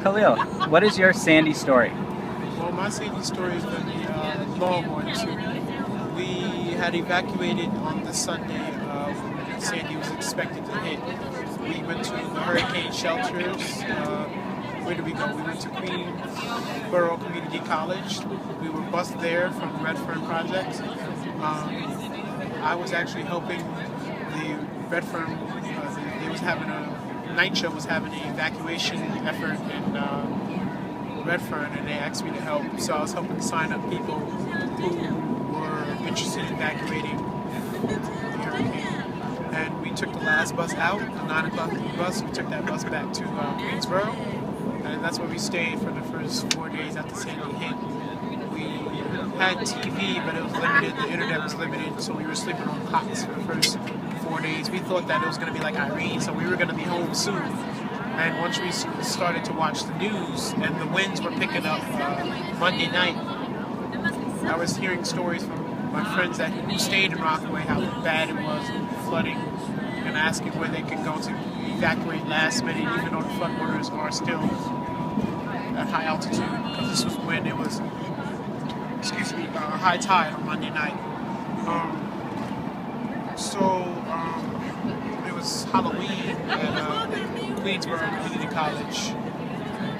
Kalil, what is your Sandy story? Well, my Sandy story is going to be a long one too. We had evacuated on the Sunday when Sandy was expected to hit. We went to the hurricane shelters. Where did we go? We went to Queensboro Community College. We were bused there from the Redfern Project. I was actually helping the Redfern. They was having a night show was having an evacuation effort in Redfern, and they asked me to help. So I was helping sign up people who were interested in evacuating the hurricane. And we took the last bus out, the 9 o'clock bus. We took that bus back to Queensboro, and that's where we stayed for the first 4 days after Sandy hit. We had TV, but it was limited. The internet was limited, so we were sleeping on cots for the first 4 days. We thought that it was going to be like Irene, so we were going to be home soon. And once we started to watch the news and the winds were picking up Monday night, I was hearing stories from my friends who stayed in Rockaway, how bad it was, flooding, and asking where they could go to evacuate last minute, even though the floodwaters are still at high altitude, because this was when it was, high tide on Monday night. It was Halloween at Queensboro Community College,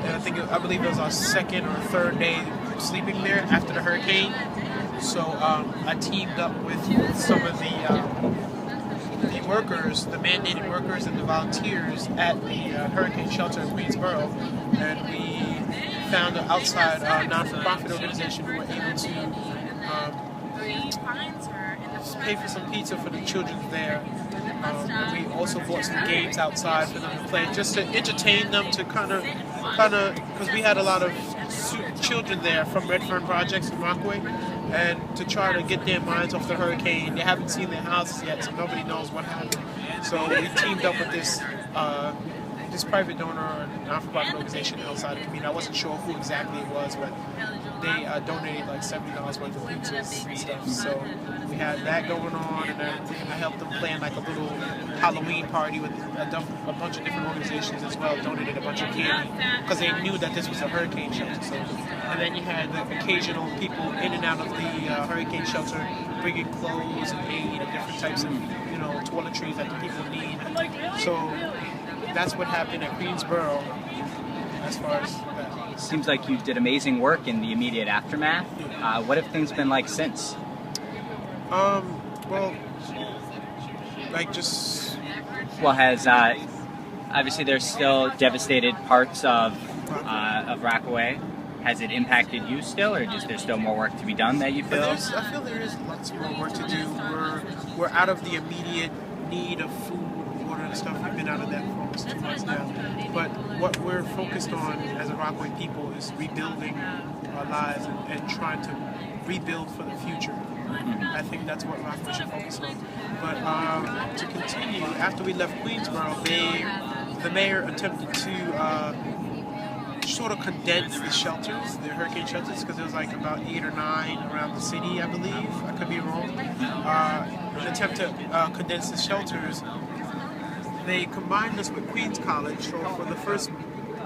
and I believe it was our second or third day sleeping there after the hurricane. So I teamed up with some of the workers, the mandated workers and the volunteers at the hurricane shelter in Queensboro, and we found an outside non-for-profit organization who were able to pay for some pizza for the children there. And we also bought some games outside for them to play, just to entertain them, to kind of, because we had a lot of children there from Redfern Projects in Rockaway, and to try to get their minds off the hurricane. They haven't seen their houses yet, so nobody knows what happened. So we teamed up with this private donor, non-for-profit organization outside the community. I wasn't sure who exactly it was, but they donated like $70 worth of pizzas and stuff. So we had that going on, and then I helped them plan like a little Halloween party with a bunch of different organizations as well. Donated a bunch of candy because they knew that this was a hurricane shelter. So, and then you had the occasional people in and out of the hurricane shelter bringing clothes and aid and different types of toiletries that the people need. So that's what happened at Queensboro as far as that. Seems like you did amazing work in the immediate aftermath. What have things been like since? Well, has obviously there's still devastated parts of Rockaway. Has it impacted you still, or just there's still more work to be done that you feel? I feel there is lots more work to do. We're out of the immediate need of food, water, and stuff. We've been out of that for almost 2 months now. But what we're focused on as a Rockaway people is rebuilding our lives and trying to rebuild for the future. I think that's what Rockaway should focus on. But to continue, after we left Queensboro, the mayor attempted to sort of condense the shelters, the hurricane shelters, because there was like about 8 or 9 around the city, I believe. I could be wrong. An attempt to condense the shelters. They combined us with Queens College, so for the first,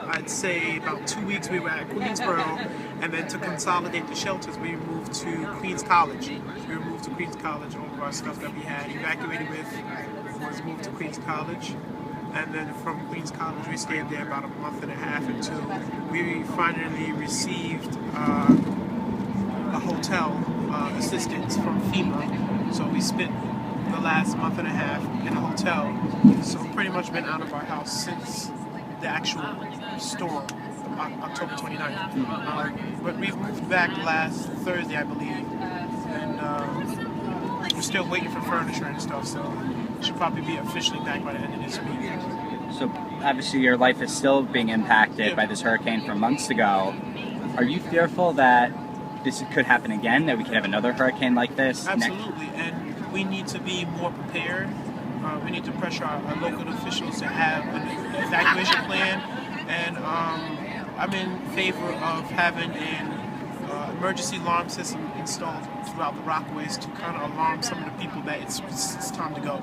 I'd say, about 2 weeks we were at Queensboro, and then to consolidate the shelters, we moved to Queens College. We moved to Queens College. All of our stuff that we had evacuated with was moved to Queens College. And then from Queens College, we stayed there about a month and a half until we finally received a hotel assistance from FEMA. So we spent the last month and a half in a hotel. So we've pretty much been out of our house since the actual storm, October 29th. But we moved back last Thursday, I believe. And we're still waiting for furniture and stuff, so should probably be officially back by the end of this week. So obviously your life is still being impacted by this hurricane from months ago. Are you fearful that this could happen again, that we could have another hurricane like this? Absolutely, and we need to be more prepared. We need to pressure our local officials to have an evacuation plan, and I'm in favor of having an emergency alarm system installed throughout the Rockaways to kind of alarm some of the people that it's time to go.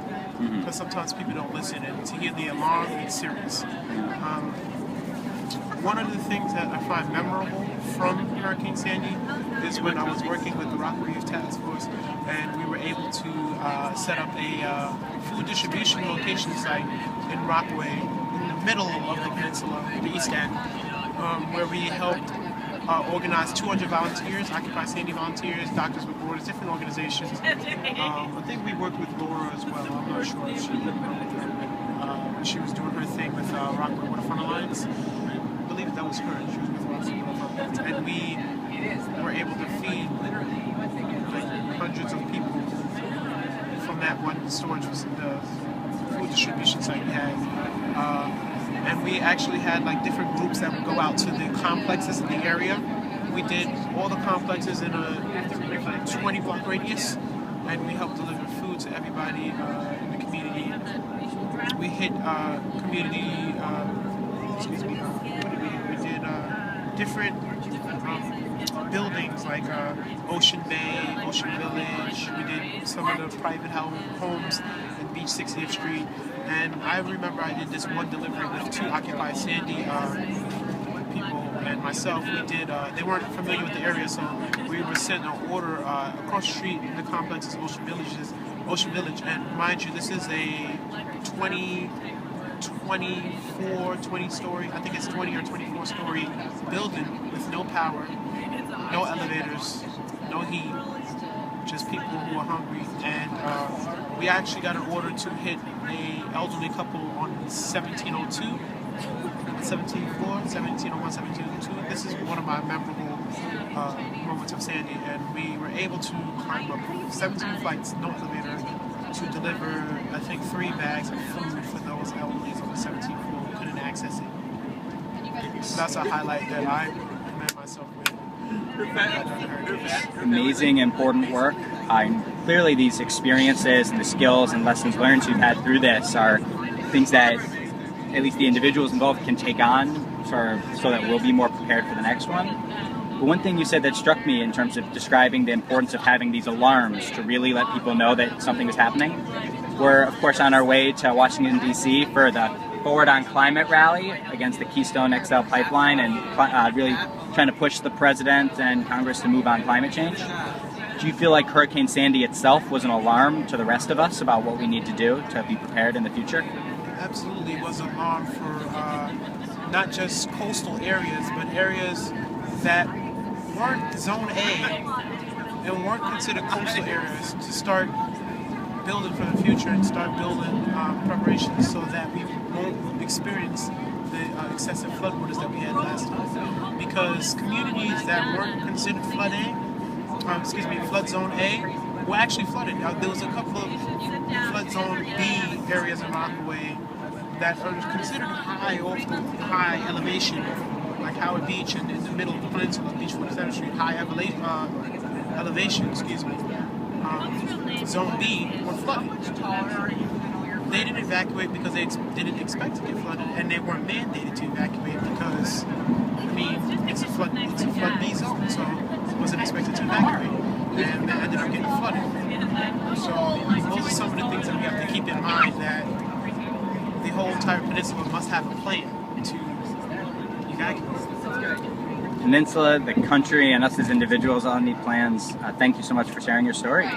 Because sometimes people don't listen, and to hear the alarm, it's serious. one of the things that I find memorable from Hurricane Sandy is when I was working with the Rockaway Youth Task Force, and we were able to set up a food distribution location site in Rockaway, in the middle of the peninsula, the East End, where we helped organize 200 volunteers, Occupy Sandy volunteers, Doctors with Borders, different organizations. I think we worked with Laura as well. I'm not sure if she was doing her thing with Rockaway Waterfront Alliance. I believe that was her. She was with Rockaway Waterfront Alliance. And we were able to feed like hundreds of people from that one storage, the food distribution site we had. And we actually had like different groups that would go out to the complexes in the area. We did all the complexes in a 20-block radius, and we helped deliver food to everybody in the community. We hit community, we did different buildings like Ocean Bay, Ocean Village. We did some of the private homes in Beach 60th Street. And I remember I did this one delivery with 2 Occupy Sandy people and myself. We did, they weren't familiar with the area, so we were sent an order across the street in the complexes, Ocean Village. And mind you, this is a 20 story, I think it's 20 or 24 story building with no power, no elevators, no heat, just people who are hungry. And we actually got an order to hit a elderly couple on 1702, 17th floor, 1701, 1702. This is one of my memorable moments of Sandy, and we were able to climb up 17 flights, no elevator, to deliver, I think, 3 bags of food for those elderly on the 17th floor who couldn't access it. So that's a highlight that I commend myself with. Amazing, important work. Clearly these experiences and the skills and lessons learned you've had through this are things that at least the individuals involved can take on so that we'll be more prepared for the next one. But one thing you said that struck me in terms of describing the importance of having these alarms to really let people know that something is happening. We're, of course, on our way to Washington, D.C. for the Forward on Climate rally against the Keystone XL pipeline and really trying to push the president and Congress to move on climate change. Do you feel like Hurricane Sandy itself was an alarm to the rest of us about what we need to do to be prepared in the future? Absolutely, it was an alarm for not just coastal areas, but areas that weren't Zone A and weren't considered coastal areas to start building for the future and start building preparations so that we won't experience the excessive floodwaters that we had last time. Because communities that weren't considered flood Zone A were actually flooded. There was a couple of flood Zone B areas in Rockaway that are considered high elevation, like Howard Beach and in the middle of the peninsula, Beach 47th Street, high elevation, Zone B were flooded. They didn't evacuate because they didn't expect to get flooded, and they weren't mandated to evacuate because, I mean, it's a flood B zone, so it wasn't expected to evacuate, and they ended up getting flooded. So those are some of the things that we have to keep in mind, that the whole entire peninsula must have a plan to evacuate. Peninsula, the country, and us as individuals all need plans. Thank you so much for sharing your story.